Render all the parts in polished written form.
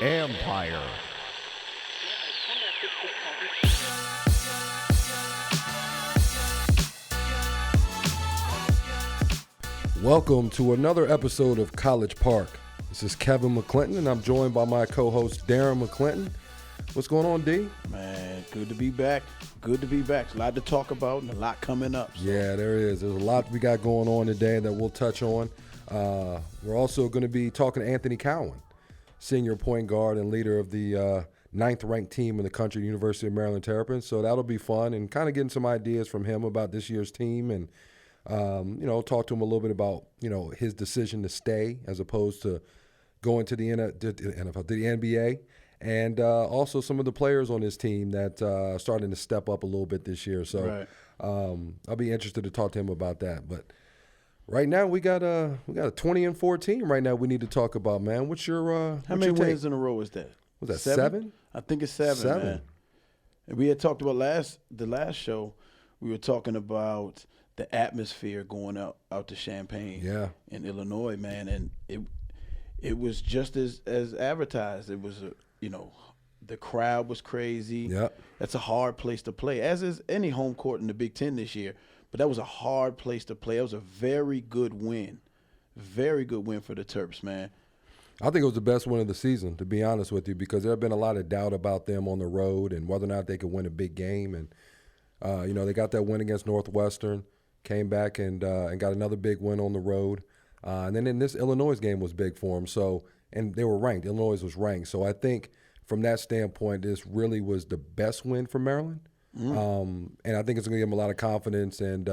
Empire. Welcome to another episode of College Park. This is Kevin McClinton, and I'm joined by my co-host Darren McClinton. What's going on, D? Man, good to be back. Good to be back. A lot to talk about and a lot coming up. So. Yeah, there is. There's a lot we got going on today that we'll touch on. We're also going to be talking to Anthony Cowan, senior point guard and leader of the ninth-ranked team in the country, University of Maryland Terps. So that'll be fun, and kind of getting some ideas from him about this year's team, and talk to him a little bit about his decision to stay as opposed to going to the NFL, to the NBA. And also some of the players on his team that are starting to step up a little bit this year. So right. I'll be interested to talk to him about that. But right now we got a 20-4 team right now we need to talk about, man. What's your how many wins in a row is that? Was that seven? I think it's seven. Man. And we had talked about the last show. We were talking about the atmosphere going out to Champaign in Illinois, man. And it was just as advertised. It was the crowd was crazy. Yep. That's a hard place to play, as is any home court in the Big Ten this year. But that was a hard place to play. It was a very good win. Very good win for the Terps, man. I think it was the best win of the season, to be honest with you, because there have been a lot of doubt about them on the road and whether or not they could win a big game. And, they got that win against Northwestern, came back and got another big win on the road. And then in this Illinois game was big for them. So, and they were ranked. Illinois was ranked. So I think from that standpoint, this really was the best win for Maryland. And I think it's going to give them a lot of confidence and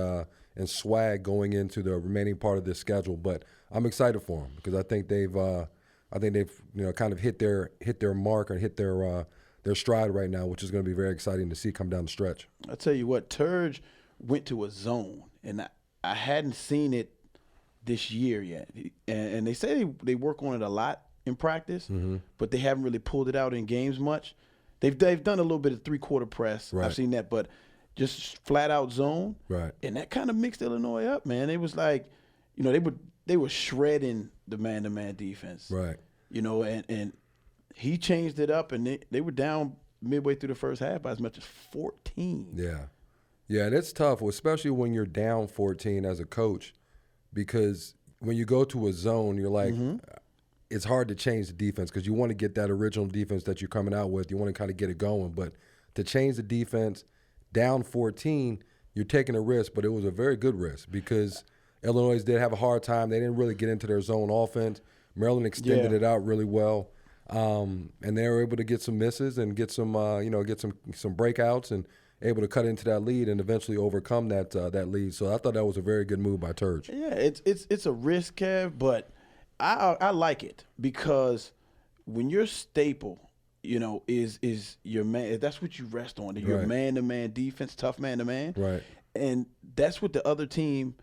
swag going into the remaining part of this schedule. But I'm excited for them because I think they've kind of hit their mark or hit their stride right now, which is going to be very exciting to see come down the stretch. I'll tell you what, Turge went to a zone, and I hadn't seen it this year yet. And they say they work on it a lot in practice, but they haven't really pulled it out in games much. They've done a little bit of three-quarter press. Right. I've seen that, but just flat-out zone. Right. And that kind of mixed Illinois up, man. It was like, they were shredding the man-to-man defense. Right. And he changed it up, and they were down midway through the first half by as much as 14. Yeah. Yeah, and it's tough, especially when you're down 14 as a coach, because when you go to a zone, you're like, it's hard to change the defense because you want to get that original defense that you're coming out with. You want to kind of get it going. But to change the defense down 14, you're taking a risk, but it was a very good risk because Illinois did have a hard time. They didn't really get into their zone offense. Maryland extended it out really well, and they were able to get some misses and get some breakouts and able to cut into that lead and eventually overcome that lead. So I thought that was a very good move by Turge. Yeah, it's a risk, Kev, but I like it because when your staple, is your man. That's what you rest on. Your man-to-man defense, tough man-to-man. Right. And that's what the other team,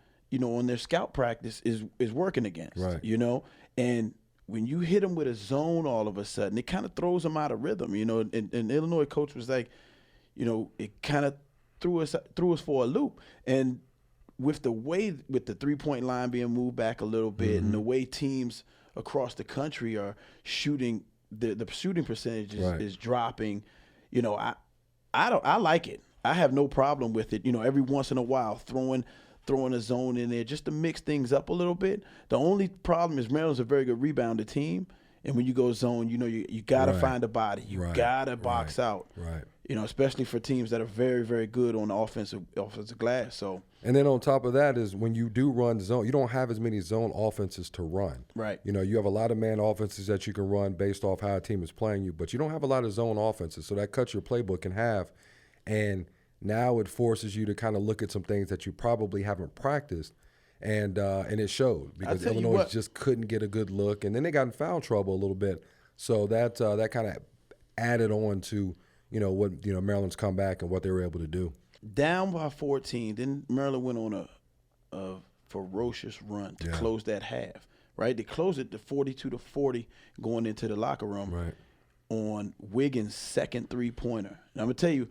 on their scout practice is working against. Right. And when you hit them with a zone all of a sudden, it kind of throws them out of rhythm. And Illinois coach was like, it kind of threw us for a loop. And with the three-point line being moved back a little bit and the way teams across the country are shooting, the shooting percentage is dropping, I like it. I have no problem with it. Every once in a while throwing a zone in there just to mix things up a little bit. The only problem is Maryland's a very good rebounder team. And when you go zone, you got to find a body. You got to box out. Right. Especially for teams that are very, very good on the offensive glass. So. And then on top of that is when you do run zone, you don't have as many zone offenses to run. Right. You have a lot of man offenses that you can run based off how a team is playing you, but you don't have a lot of zone offenses. So that cuts your playbook in half. And now it forces you to kind of look at some things that you probably haven't practiced. And it showed because Illinois just couldn't get a good look. And then they got in foul trouble a little bit. So that kind of added on to, what Maryland's comeback and what they were able to do. Down by 14, then Maryland went on a ferocious run to close that half. Right, they closed it to 42-40 going into the locker room. Right. On Wiggins' second three-pointer. Now I'm gonna tell you,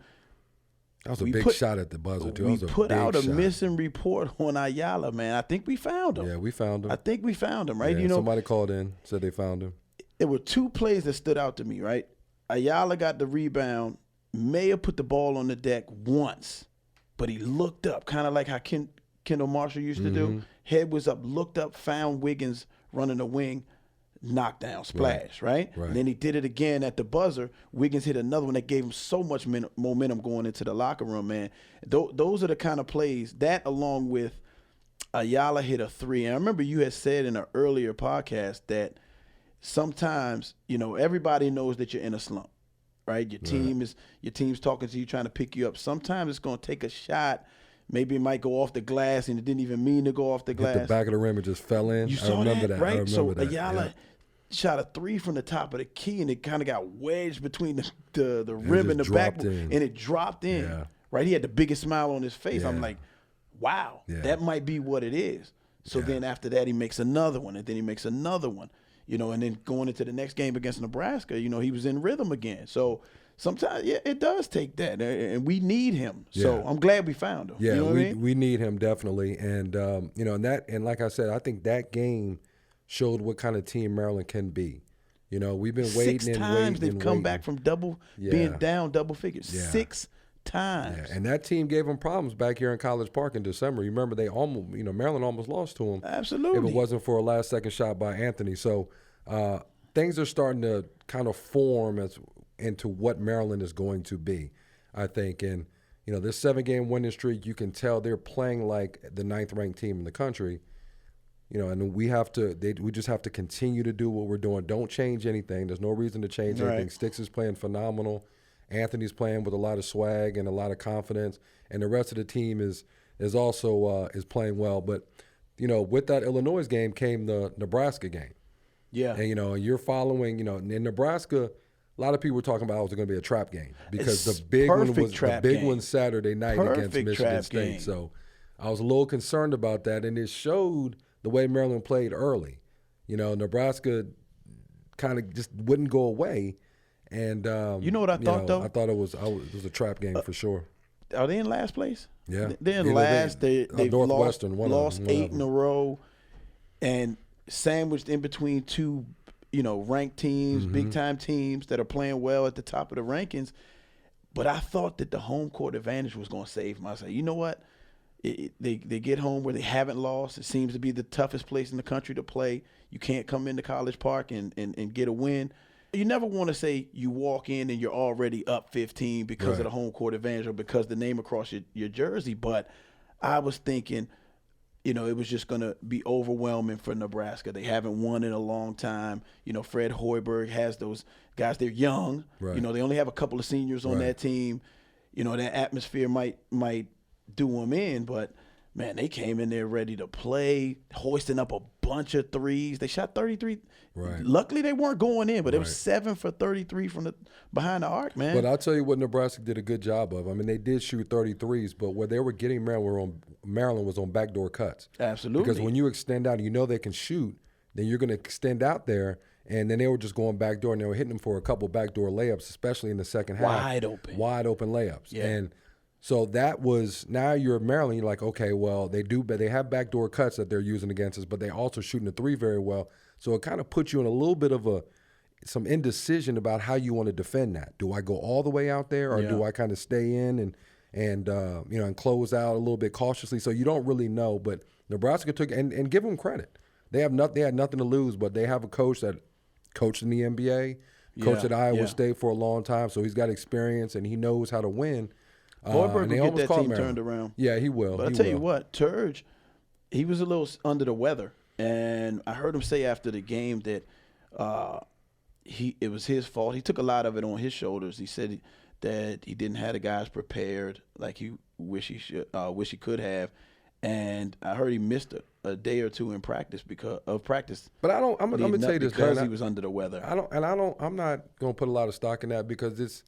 That was a big shot at the buzzer, too. We put out a missing report on Ayala, man. I think we found him. Yeah, we found him. I think we found him, right? Yeah, somebody called in, said they found him. There were two plays that stood out to me, right? Ayala got the rebound. Mayer put the ball on the deck once, but he looked up, kind of like how Kendall Marshall used to do. Head was up, looked up, found Wiggins running the wing, knockdown, splash, right? And then he did it again at the buzzer. Wiggins hit another one that gave him so much momentum going into the locker room, man. Those are the kind of plays, that along with Ayala hit a three. And I remember you had said in an earlier podcast that sometimes, everybody knows that you're in a slump, right? Your team's talking to you, trying to pick you up. Sometimes it's going to take a shot. Maybe it might go off the glass, and it didn't even mean to go off the glass. Hit the back of the rim and just fell in. You saw that, right? I remember that. Ayala shot a three from the top of the key, and it kind of got wedged between the rim and the backboard, and it dropped in. Yeah. Right? He had the biggest smile on his face. Yeah. I'm like, wow, that might be what it is. So then after that, he makes another one, and then he makes another one. And then going into the next game against Nebraska, he was in rhythm again. So sometimes, it does take that, and we need him. So I'm glad we found him. Yeah, you know what I mean? We need him definitely, and and like I said, I think that game showed what kind of team Maryland can be. We've been waiting 6 and times waiting they've and come waiting. back from being down double figures. Yeah. 6 times. Yeah. And that team gave them problems back here in College Park in December. You remember they almost, Maryland almost lost to them. Absolutely. If it wasn't for a last-second shot by Anthony. So things are starting to kind of form into what Maryland is going to be, I think. And, this 7-game winning streak, you can tell they're playing like the 9th-ranked team in the country. And we just have to continue to do what we're doing. Don't change anything. There's no reason to change anything. Sticks is playing phenomenal. Anthony's playing with a lot of swag and a lot of confidence, and the rest of the team is also is playing well. But with that Illinois game came the Nebraska game. Yeah, and you're following. In Nebraska, a lot of people were talking about it was going to be a trap game because the big one Saturday night against Michigan State. Game. So I was a little concerned about that, and it showed the way Maryland played early. Nebraska kind of just wouldn't go away. And you know what I thought though? I thought it was a trap game for sure. Are they in last place? Yeah, they're in last. They've Northwestern lost 8 in a row, and sandwiched in between two, ranked teams, big time teams that are playing well at the top of the rankings. But I thought that the home court advantage was going to save them. I said, you know what? They get home where they haven't lost. It seems to be the toughest place in the country to play. You can't come into College Park and get a win. You never want to say you walk in and you're already up 15 because of the home court advantage or because the name across your jersey. But I was thinking, it was just going to be overwhelming for Nebraska. They haven't won in a long time. Fred Hoiberg has those guys. They're young. Right. They only have a couple of seniors on that team. That atmosphere might do them in, but man, they came in there ready to play, hoisting up a bunch of threes. They shot 33. Right. Luckily, they weren't going in, but it was 7 for 33 from behind the arc, man. But I'll tell you what Nebraska did a good job of. I mean, they did shoot 33s, but where they were getting Maryland was on backdoor cuts. Absolutely. Because when you extend out, they can shoot, then you're going to extend out there, and then they were just going backdoor, and they were hitting them for a couple backdoor layups, especially in the second half. Wide open layups. Yeah. And so that was, now you're Maryland, you're like, okay, well, they have backdoor cuts that they're using against us, but they also shooting the three very well. So it kind of puts you in a little bit of some indecision about how you want to defend that. Do I go all the way out there, or do I kind of stay in and close out a little bit cautiously? So you don't really know. But Nebraska took, and give them credit. They had nothing to lose, but they have a coach that coached in the NBA, coached at Iowa State for a long time, so he's got experience and he knows how to win. Hoiberg will get that team turned around. Yeah, he will. But I'll tell you what, Turge, he was a little under the weather. And I heard him say after the game that it was his fault. He took a lot of it on his shoulders. He said that he didn't have the guys prepared like he wish he could have. And I heard he missed a day or two in practice because of practice. But I'm gonna tell you this, because man, he was under the weather. I'm not gonna put a lot of stock in that because it's,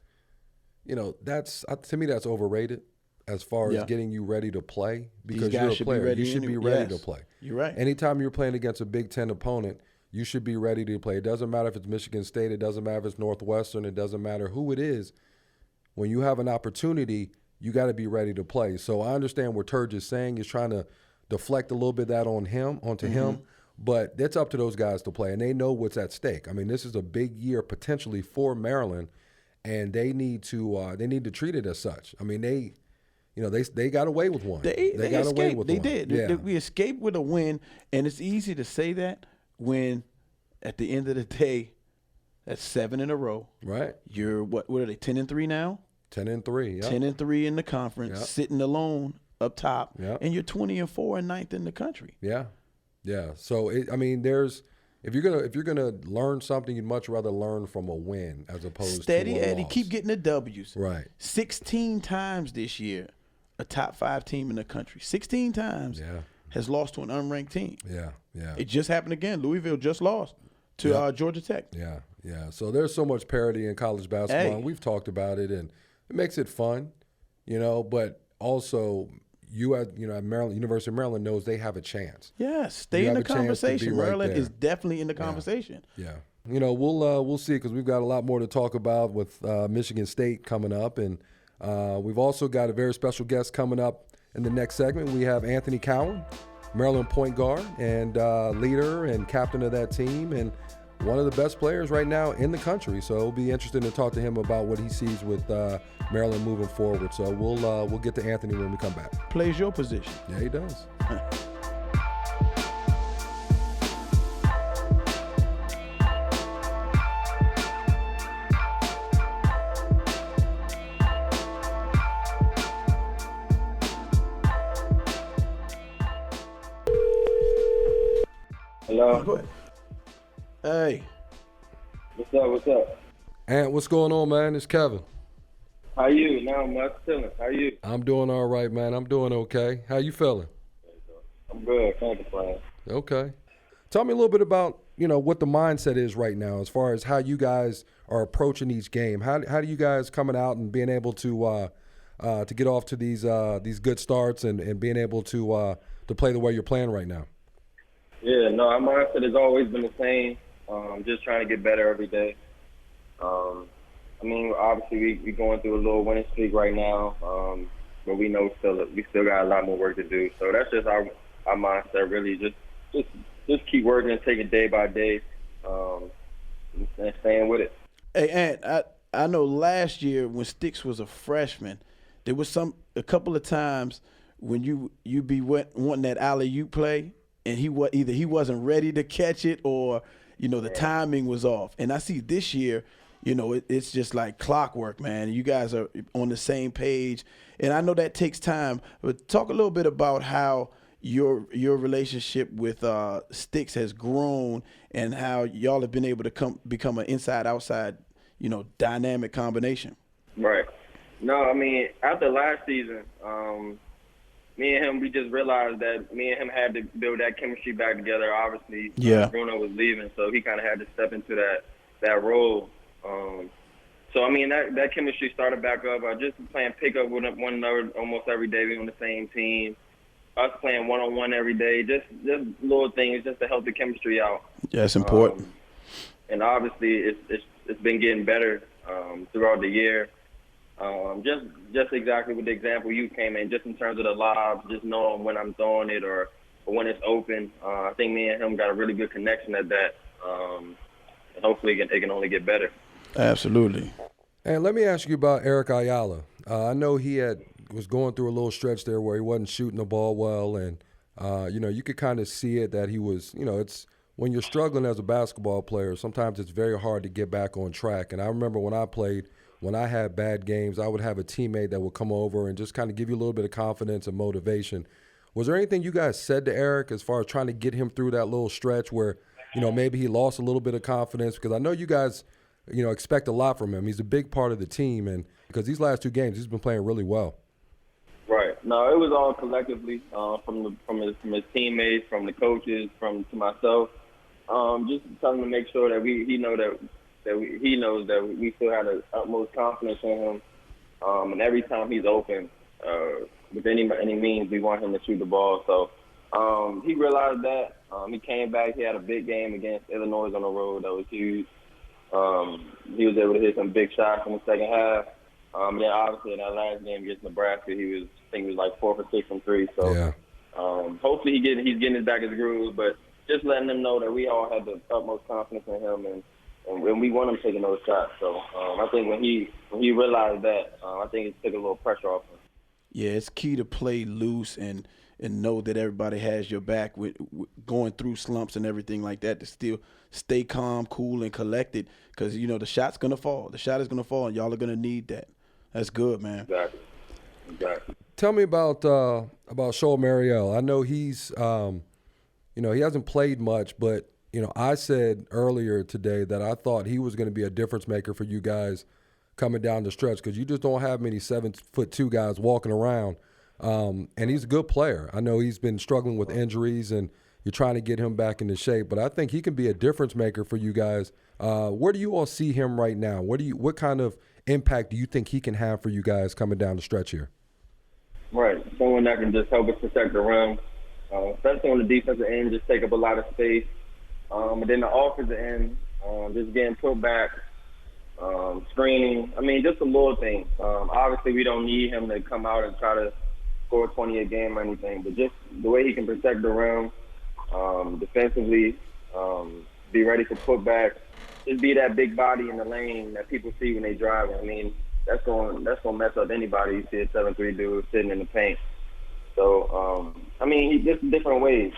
that's to me that's overrated as far as getting you ready to play, because you're a player. You should be ready to play. You're right. Anytime you're playing against a Big Ten opponent, you should be ready to play. It doesn't matter if it's Michigan State. It doesn't matter if it's Northwestern. It doesn't matter who it is. When you have an opportunity, you got to be ready to play. So I understand what Turge is saying. He's trying to deflect a little bit of that onto him, but it's up to those guys to play, and they know what's at stake. I mean, this is a big year potentially for Maryland, and they need to treat it as such. I mean, they got away with one. They got away escaped. with They one. did. Yeah. We escaped with a win, and it's easy to say that when at the end of the day, that's 7 in a row. Right. You're what are they, 10-3 now? 10-3. Yeah. 10-3 in the conference, sitting alone up top, and you're 20-4 and 9th in the country. Yeah. Yeah. So if you're gonna learn something, you'd much rather learn from a win as opposed Steady to a Eddie, loss. keep getting the W's. Right. 16 times this year, a top 5 team in the country. 16 times has lost to an unranked team. Yeah. Yeah. It just happened again. Louisville just lost to Georgia Tech. Yeah. Yeah. So there's so much parity in college basketball. Hey. And we've talked about it, and it makes it fun, but also at Maryland, University of Maryland knows they have a chance. Yes, stay in the conversation. Right Maryland there. is definitely in the conversation. Yeah. We'll see, because we've got a lot more to talk about with Michigan State coming up, and we've also got a very special guest coming up in the next segment. We have Anthony Cowan, Maryland point guard and leader and captain of that team, and one of the best players right now in the country. So it'll be interesting to talk to him about what he sees with Maryland moving forward. So we'll get to Anthony when we come back. Plays your position. Yeah, he does. Hello. Go ahead. Hey. What's up? Ant, what's going on, man? It's Kevin. How you? Now I'm chilling. How you? I'm doing all right, man. I'm doing okay. How you feeling? I'm good. Can't complain. Okay. Tell me a little bit about, what the mindset is right now as far as how you guys are approaching each game. How do you guys coming out and being able to get off to these good starts and being able to play the way you're playing right now? Yeah, no, our mindset has always been the same. Just trying to get better every day. Obviously we going through a little winning streak right now, but we know we still got a lot more work to do. So that's just our mindset, really. Just keep working and take it day by day, and staying with it. Hey, Ant, I know last year when Sticks was a freshman, there was a couple of times when you be wanting that alley-oop play, and he wasn't ready to catch it, or the timing was off. And I see this year, it's just like clockwork, man. You guys are on the same page, and I know that takes time. But talk a little bit about how your relationship with Sticks has grown, and how y'all have been able to become an inside-outside, dynamic combination. Right. No, after last season, me and him, we just realized that me and him had to build that chemistry back together. Obviously, Bruno was leaving, so he kind of had to step into that role. That chemistry started back up. I just playing pickup with one another almost every day. We on the same team. Us playing one-on-one every day. Just little things just to help the chemistry out. Yeah, it's important. And obviously, it's been getting better throughout the year. Just exactly with the example you came in, just in terms of the lobs, just knowing when I'm throwing it or when it's open. I think me and him got a really good connection at that, and hopefully it can only get better. Absolutely. And let me ask you about Eric Ayala. I know he was going through a little stretch there where he wasn't shooting the ball well, and you could kind of see it that he was. It's when you're struggling as a basketball player, sometimes it's very hard to get back on track. And I remember when I played. When I had bad games, I would have a teammate that would come over and just kind of give you a little bit of confidence and motivation. Was there anything you guys said to Eric as far as trying to get him through that little stretch where, maybe he lost a little bit of confidence? Because I know you guys, expect a lot from him. He's a big part of the team, and because these last 2 games, he's been playing really well. Right. No, it was all collectively from his teammates, from the coaches, to myself. Just telling him to make sure that he knows that we still have the utmost confidence in him. And every time he's open, with any means, we want him to shoot the ball. So he realized that. He came back. He had a big game against Illinois on the road. That was huge. He was able to hit some big shots in the second half. Yeah, obviously in that last game against Nebraska, I think he was like 4 for 6 from 3. So Yeah. Hopefully he's getting his back his groove, but just letting them know that we all have the utmost confidence in him and we want him taking those shots. So I think when he realized that, I think it took a little pressure off him. Yeah, it's key to play loose and know that everybody has your back with going through slumps and everything like that, to still stay calm, cool, and collected, because, you know, the shot's going to fall. The shot is going to fall, and y'all are going to need that. That's good, man. Exactly. Tell me about Shoal Marielle. I know he's, he hasn't played much, but, I said earlier today that I thought he was going to be a difference maker for you guys coming down the stretch, because you just don't have many 7'2" guys walking around. And he's a good player. I know he's been struggling with injuries, and you're trying to get him back into shape, but I think he can be a difference maker for you guys. Where do you all see him right now? What kind of impact do you think he can have for you guys coming down the stretch here? Right. Someone that can just help us protect the rim, especially on the defensive end, just take up a lot of space. And then the offensive end, just getting put back, screening. I mean, just the little things. Obviously, we don't need him to come out and try to score 20 a game or anything, but just the way he can protect the rim, defensively, be ready for putbacks, just be that big body in the lane that people see when they drive. I mean, that's going to mess up anybody. You see a 7'3" dude sitting in the paint. So, just different ways.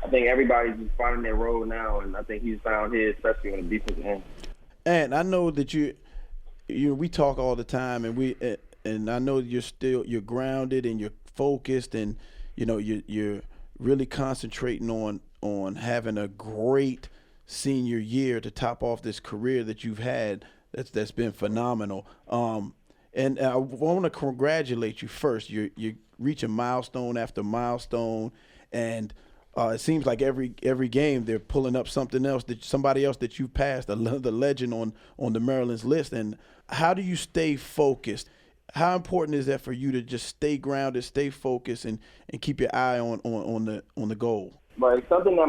I think everybody's just finding their role now, and I think he's found his, especially on the defensive end. And I know that we talk all the time, and I know you're grounded and you're focused, and you're really concentrating on having a great senior year to top off this career that you've had. That's been phenomenal. And I want to congratulate you first. You're reaching milestone after milestone, and it seems like every game they're pulling up somebody else that you've passed, the legend on the Maryland's list. And how do you stay focused? How important is that for you to just stay grounded, stay focused, and keep your eye on the goal? Right, something that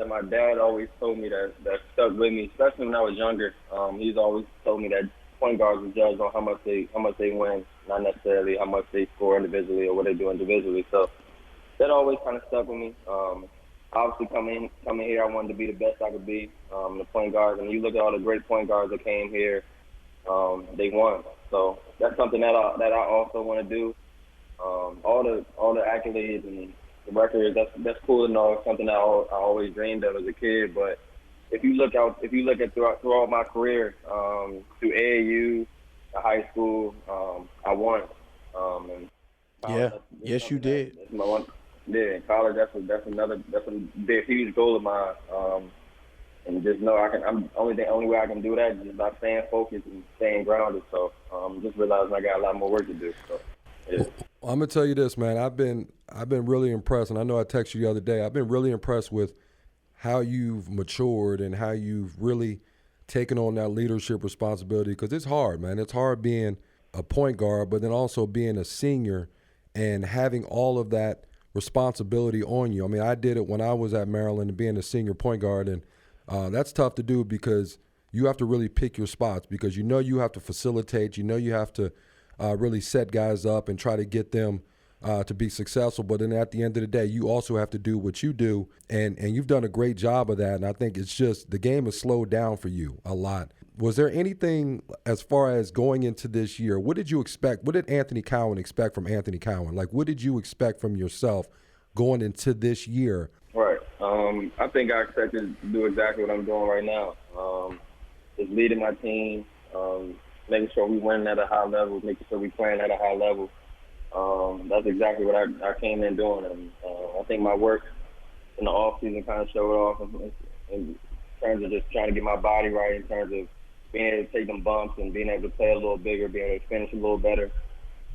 my dad always told me that stuck with me, especially when I was younger. He's always told me that point guards are judged on how much they win, not necessarily how much they score individually or what they do individually. So that always kind of stuck with me. Obviously, coming here, I wanted to be the best I could be. The point guards, and you look at all the great point guards that came here, they won. So that's something that I also want to do. All the accolades and the records, that's cool to know. It's something that I always dreamed of as a kid. But if you look at throughout my career, through AAU, to high school, I won. Yes, you did. That's my one. Yeah, in college, that's a huge goal of mine. And just know only way I can do that is by staying focused and staying grounded. So just realizing I got a lot more work to do. So yeah. Well, I'm gonna tell you this, man. I've been really impressed, and I know I texted you the other day. I've been really impressed with how you've matured and how you've really taken on that leadership responsibility, because it's hard, man. It's hard being a point guard, but then also being a senior and having all of that responsibility on you. I mean, I did it when I was at Maryland and being a senior point guard, and that's tough to do because you have to really pick your spots, because you have to facilitate, you have to really set guys up and try to get them to be successful. But then at the end of the day, you also have to do what you do, and you've done a great job of that. And I think it's just the game has slowed down for you a lot. Was there anything as far as going into this year? What did you expect? What did Anthony Cowan expect from Anthony Cowan? Like, what did you expect from yourself going into this year? Right. I think I expected to do exactly what I'm doing right now. Just leading my team, making sure we win at a high level, making sure we playing at a high level. That's exactly what I came in doing. And I think my work in the offseason kind of showed off in terms of just trying to get my body right, in terms of being able to take them bumps and being able to play a little bigger, being able to finish a little better.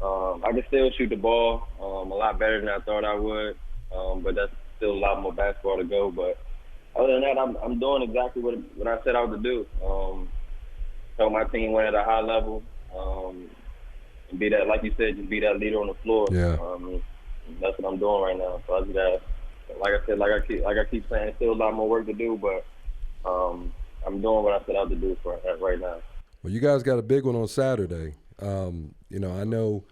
I can still shoot the ball a lot better than I thought I would, but that's still a lot more basketball to go. But other than that, I'm doing exactly what I set out to do. Help my team win at a high level, and be that, like you said, just be that leader on the floor. Yeah. That's what I'm doing right now. So I just got, like I keep saying, still a lot more work to do, but I'm doing what I set out to do for right now. Well, you guys got a big one on Saturday. You know, I know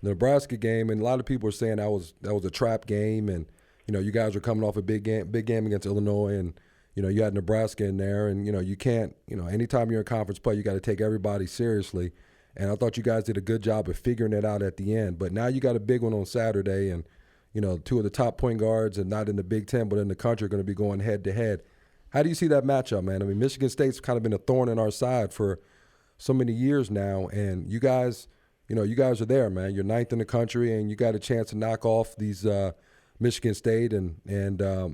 the Nebraska game, and a lot of people are saying that was a trap game, and you know, you guys are coming off a big game against Illinois, and you know, you had Nebraska in there, and you know, you can't, you know, anytime you're in conference play, you got to take everybody seriously. And I thought you guys did a good job of figuring it out at the end. But now you got a big one on Saturday, and you know, two of the top point guards, and not in the Big Ten, but in the country, are going to be going head to head. How do you see that matchup, man? I mean, Michigan State's kind of been a thorn in our side for so many years now, and you guys, you know, you guys are there, man. You're ninth in the country, and you got a chance to knock off these Michigan State. And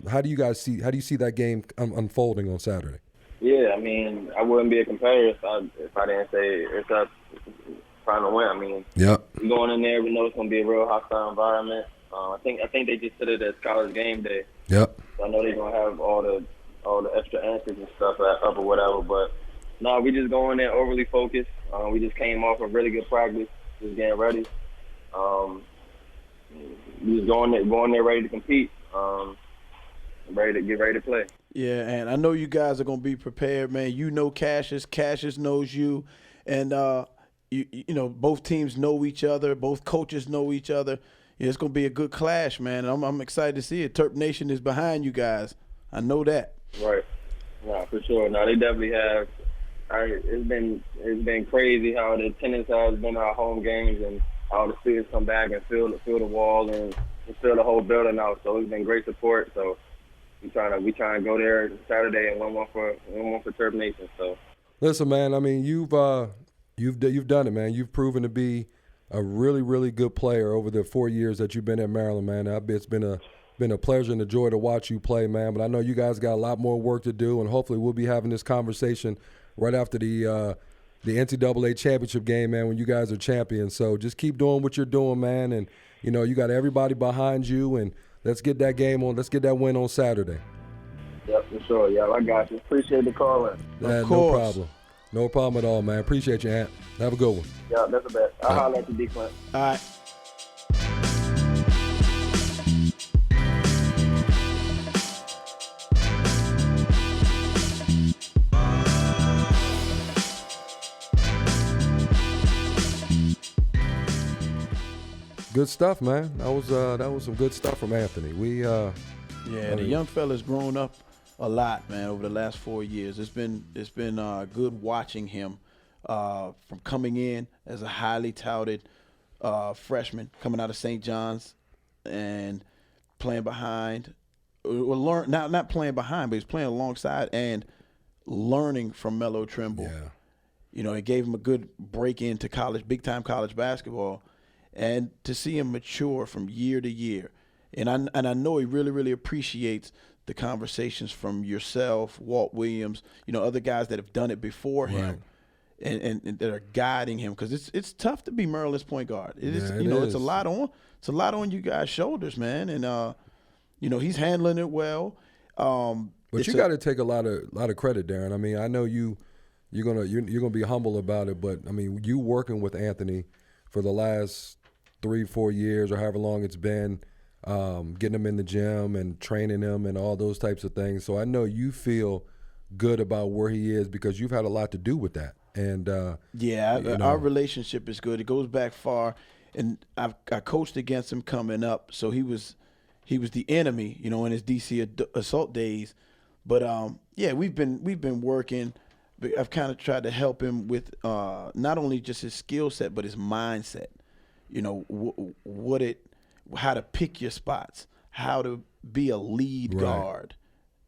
how do you see that game unfolding on Saturday? Yeah, I mean, I wouldn't be a competitor if I didn't say it's us trying to win. I mean, yep. Going in there, we know it's going to be a real hostile environment. I think they just said it as college game day. Yep. So I know they're going to have all the extra answers and stuff up or whatever, but no, we just go in there overly focused. We just came off a really good practice, just getting ready. We just going there ready to compete, ready to play. Yeah, and I know you guys are gonna be prepared, man. You know Cassius knows you, and you know both teams know each other, both coaches know each other. Yeah, it's gonna be a good clash, man. I'm excited to see it. Terp Nation is behind you guys. I know that. Right. No, for sure. No, they definitely have. It's been crazy how the attendance has been our home games, and how the students come back and fill the wall and fill the whole building out. So it's been great support. So we trying to go there Saturday and win one for Terp Nation. So listen, man. I mean, you've done it, man. You've proven to be a really, really good player over the 4 years that you've been at Maryland, man. It's been a pleasure and a joy to watch you play, man. But I know you guys got a lot more work to do, and hopefully we'll be having this conversation right after the NCAA championship game, man, when you guys are champions. So just keep doing what you're doing, man. And, you know, you got everybody behind you, and let's get that game on. Let's get that win on Saturday. Yep, for sure. Yeah, I got you. Appreciate the call in. No problem. No problem at all, man. Appreciate you, Ant. Have a good one. Yeah, that's the best. I'll holler at you, D-Clint. All right. Good stuff, man. That was some good stuff from Anthony. The young fella's grown up a lot, man, over the last 4 years. It's been good watching him from coming in as a highly touted freshman coming out of St. John's and playing behind. Not playing behind, but he's playing alongside and learning from Melo Trimble. Yeah. You know, it gave him a good break into college, big time college basketball. And to see him mature from year to year. And I know he really, really appreciates the conversations from yourself, Walt Williams, you know, other guys that have done it before him and that are guiding him. Because it's tough to be Maryland's point guard. It's a lot on you guys' shoulders, man. And you know, he's handling it well. But you got to take a lot of credit, Darren. I mean, I know you're gonna be humble about it, but I mean, you working with Anthony for the last 3-4 years or however long it's been, getting him in the gym and training him and all those types of things. So I know you feel good about where he is because you've had a lot to do with that. And our relationship is good. It goes back far, and I coached against him coming up. So he was the enemy, you know, in his DC assault days. But we've been working. I've kind of tried to help him with not only just his skill set, but his mindset. You know, how to pick your spots, how to be a lead guard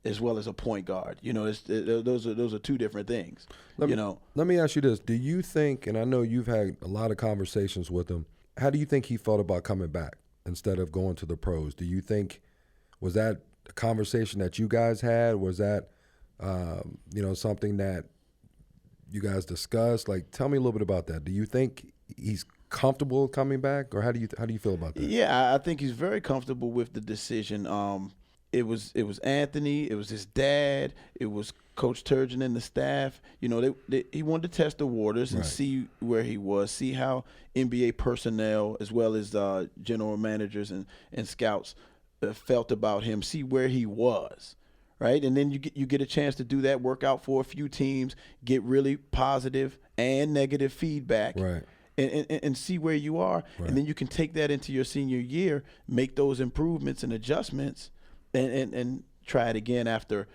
as well as a point guard. You know, those are two different things. Let me ask you this. Do you think, and I know you've had a lot of conversations with him, how do you think he felt about coming back instead of going to the pros? Do you think, was that a conversation that you guys had? Was that, something that you guys discussed? Like, tell me a little bit about that. Do you think he's comfortable coming back, or how do you feel about that? Yeah, I think he's very comfortable with the decision. It was Anthony, it was his dad, it was Coach Turgeon and the staff. You know, he wanted to test the waters and see where he was, see how NBA personnel as well as general managers and scouts felt about him, see where he was. Right, and then you get a chance to do that, work out for a few teams, get really positive and negative feedback, and see where you are. Right. And then you can take that into your senior year, make those improvements and adjustments, and try it again after,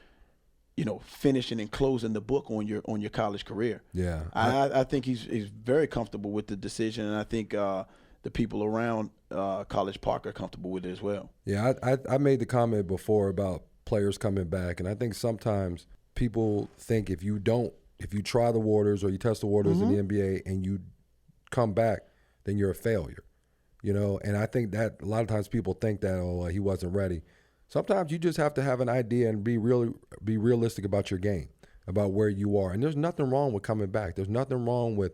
finishing and closing the book on your college career. Yeah. I think he's very comfortable with the decision, and I think the people around College Park are comfortable with it as well. Yeah, I made the comment before about players coming back, and I think sometimes people think if you try the waters or you test the waters in the NBA and you come back, then you're a failure, and I think that a lot of times people think that, he wasn't ready. Sometimes you just have to have an idea and be realistic about your game, about where you are. And there's nothing wrong with coming back. There's nothing wrong with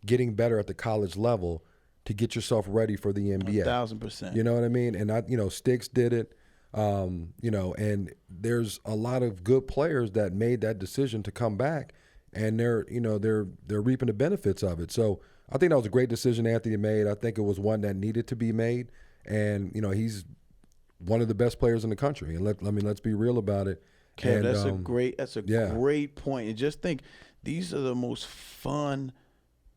getting better at the college level to get yourself ready for the NBA. 1,000%. You know what I mean? And Sticks did it. And there's a lot of good players that made that decision to come back, and they're reaping the benefits of it. So I think that was a great decision Anthony made. I think it was one that needed to be made, and he's one of the best players in the country. And let's be real about it. Kev, and, that's a great point. And just think, these are the most fun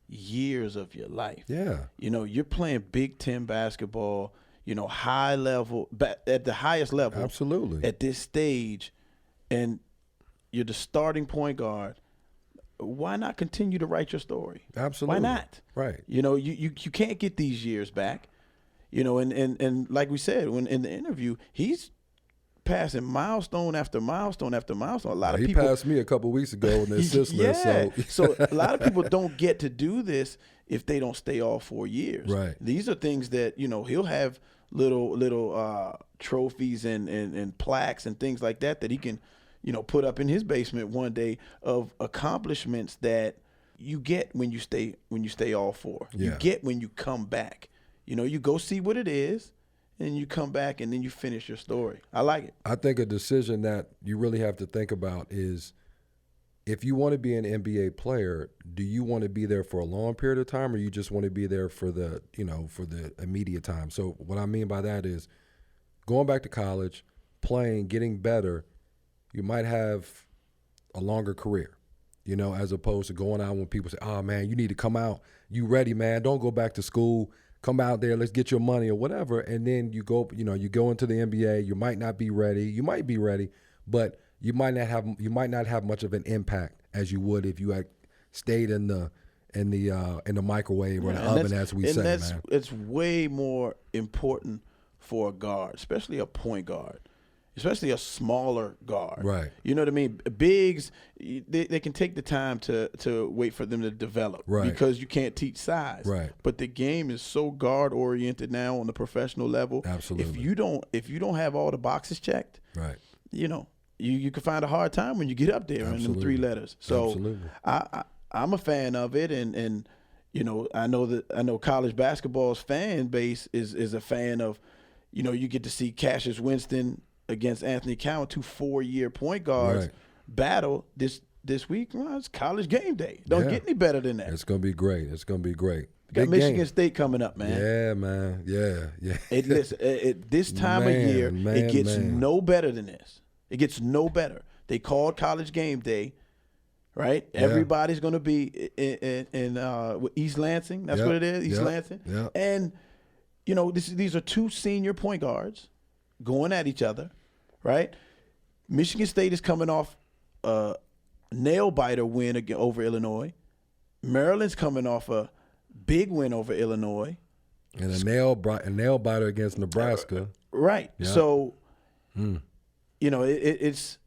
years of your life. Yeah. You're playing Big Ten basketball, high level, at the highest level. Absolutely. At this stage, and you're the starting point guard. Why not continue to write your story? Absolutely. Why not? Right. You can't get these years back. And like we said when in the interview, he's passing milestone after milestone after milestone. A lot of people. He passed me a couple of weeks ago in the assist list. So a lot of people don't get to do this if they don't stay all 4 years. Right. These are things that he'll have little trophies and plaques and things like that he can put up in his basement one day of accomplishments that you get when you stay all 4. Yeah. You get when you come back. You go see what it is, and you come back, and then you finish your story. I like it. I think a decision that you really have to think about is, if you want to be an NBA player, do you want to be there for a long period of time, or you just want to be there for the immediate time? So what I mean by that is, going back to college, playing, getting better, you might have a longer career, as opposed to going out when people say, "Oh man, you need to come out. You ready, man? Don't go back to school. Come out there, let's get your money," or whatever. And then you go into the NBA. You might not be ready. You might be ready, but you might not have much of an impact as you would if you had stayed in the microwave or the oven, as we say, man. It's way more important for a guard, especially a point guard, especially a smaller guard. Right. You know what I mean? Bigs, they can take the time to wait for them to develop. Right. Because you can't teach size. Right. But the game is so guard oriented now on the professional level. Absolutely. If you don't have all the boxes checked, Right. You can find a hard time when you get up there in them 3 letters. So Absolutely. I'm a fan of it, and I know college basketball's fan base is a fan of, you get to see Cassius Winston against Anthony Cowan, 2 4-year point guards battle this week. Well, it's college game day. Don't get any better than that. It's gonna be great. It's gonna be great. Got Michigan State coming up, man. Yeah, man. Yeah. This time of year, it gets no better than this. It gets no better. They called college game day, right? Yeah. Everybody's going to be in East Lansing. That's what it is, East Lansing. Yeah. And, these are 2 senior point guards going at each other, right? Michigan State is coming off a nail-biter win over Illinois. Maryland's coming off a big win over Illinois. And a nail-biter against Nebraska. Right. Yeah. So, it's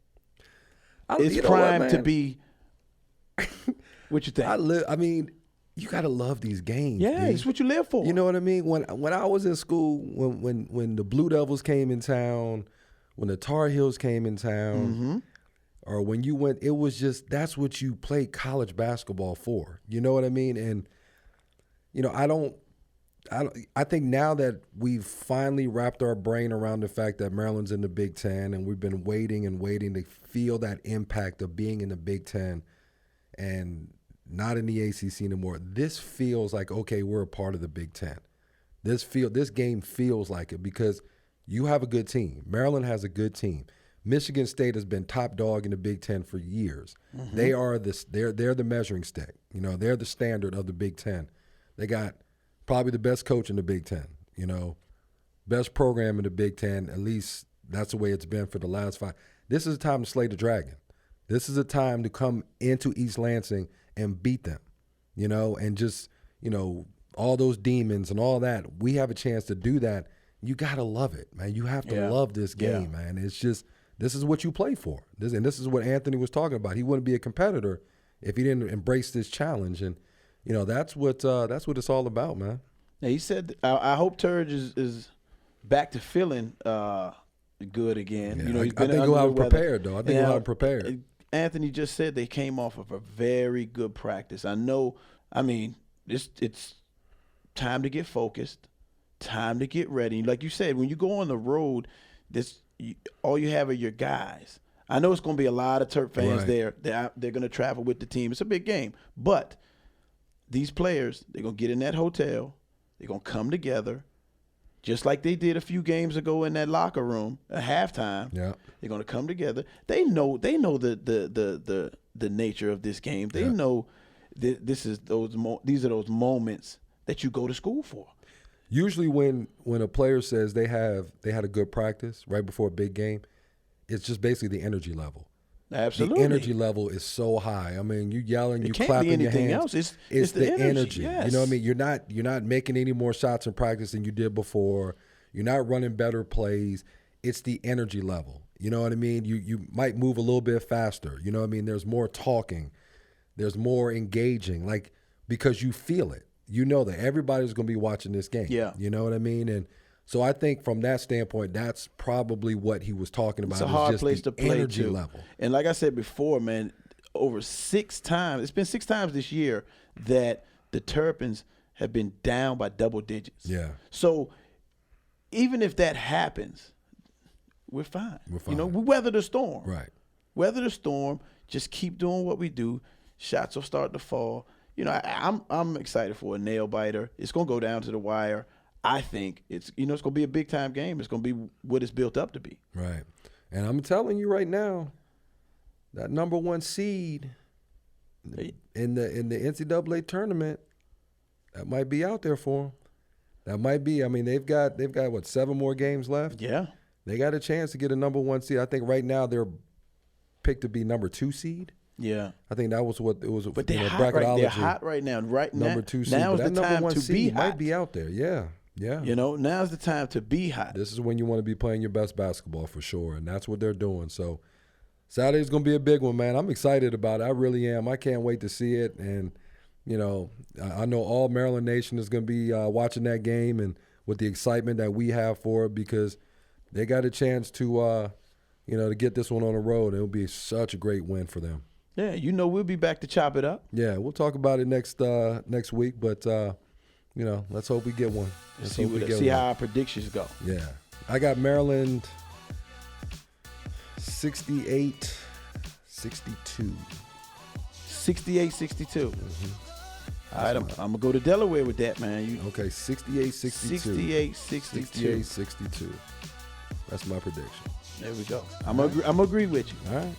primed to be. What you think? You gotta love these games. Yeah, it's what you live for. You know what I mean? When I was in school, when the Blue Devils came in town, when the Tar Heels came in town, or when you went, it was just, that's what you played college basketball for. You know what I mean? And I think now that we've finally wrapped our brain around the fact that Maryland's in the Big Ten, and we've been waiting to feel that impact of being in the Big Ten and not in the ACC anymore. This feels like, okay, we're a part of the Big Ten. This game feels like it because you have a good team. Maryland has a good team. Michigan State has been top dog in the Big Ten for years. They are they're the measuring stick. They're the standard of the Big Ten. They got probably the best coach in the Big Ten, best program in the Big Ten. At least that's the way it's been for the last 5. This is a time to slay the dragon. This is a time to come into East Lansing and beat them, and just, all those demons and all that. We have a chance to do that. You got to love it, man. You have to love this game, man. It's just, this is what you play for. This is what Anthony was talking about. He wouldn't be a competitor if he didn't embrace this challenge. And, that's what it's all about, man. Yeah, he said, I hope Turge is back to feeling good again. Yeah, I think he'll have prepared, though. I think he'll have prepared. Anthony just said they came off of a very good practice. It's time to get focused, time to get ready. Like you said, when you go on the road, all you have are your guys. I know it's going to be a lot of Terp fans there. They're going to travel with the team. It's a big game. But these players, they're going to get in that hotel. They're going to come together, just like they did a few games ago in that locker room at halftime. Yeah. They're going to come together. They know the nature of this game. They know these are those moments that you go to school for. Usually when a player says they had a good practice right before a big game, it's just basically the energy level. Absolutely. The energy level is so high. I mean, you yelling, you clapping your hands. It can't be anything else. It's the energy. Yes. You know what I mean? You're not making any more shots in practice than you did before. You're not running better plays. It's the energy level. You know what I mean? You might move a little bit faster. You know what I mean? There's more talking. There's more engaging, because you feel it. You know that everybody's going to be watching this game. Yeah. You know what I mean? And so I think from that standpoint, that's probably what he was talking about. It's a hard just place the to play energy too. level. And like I said before, man, over 6 times, it's been 6 times this year that the Terrapins have been down by double digits. Yeah. So even if that happens, we're fine. We weather the storm. Right. Weather the storm. Just keep doing what we do. Shots will start to fall. I'm excited for a nail biter. It's going to go down to the wire. I think it's going to be a big time game. It's going to be what it's built up to be. Right. And I'm telling you right now, that number 1 seed in the NCAA tournament, that might be out there for them. That might be. I mean, they've got what, 7 more games left? Yeah. They got a chance to get a number 1 seed. I think right now they're picked to be number 2 seed. Yeah, I think that was what it was. But they're hot they're hot right now. Number 2 seed. Now is the time to be hot. Might be out there. Yeah. Now's the time to be hot. This is when you want to be playing your best basketball for sure, and that's what they're doing. So Saturday's going to be a big one, man. I'm excited about it. I really am. I can't wait to see it. And I know all Maryland Nation is going to be watching that game, and with the excitement that we have for it, because they got a chance to to get this one on the road. It'll be such a great win for them. Yeah, we'll be back to chop it up. Yeah, we'll talk about it next week, but let's hope we get one. See how our predictions go. Yeah, I got Maryland 68-62. 68-62. All right, I'm going to go to Delaware with that, man. Okay, 68-62. 68-62. 68-62. That's my prediction. There we go. I'm going to agree with you. All right.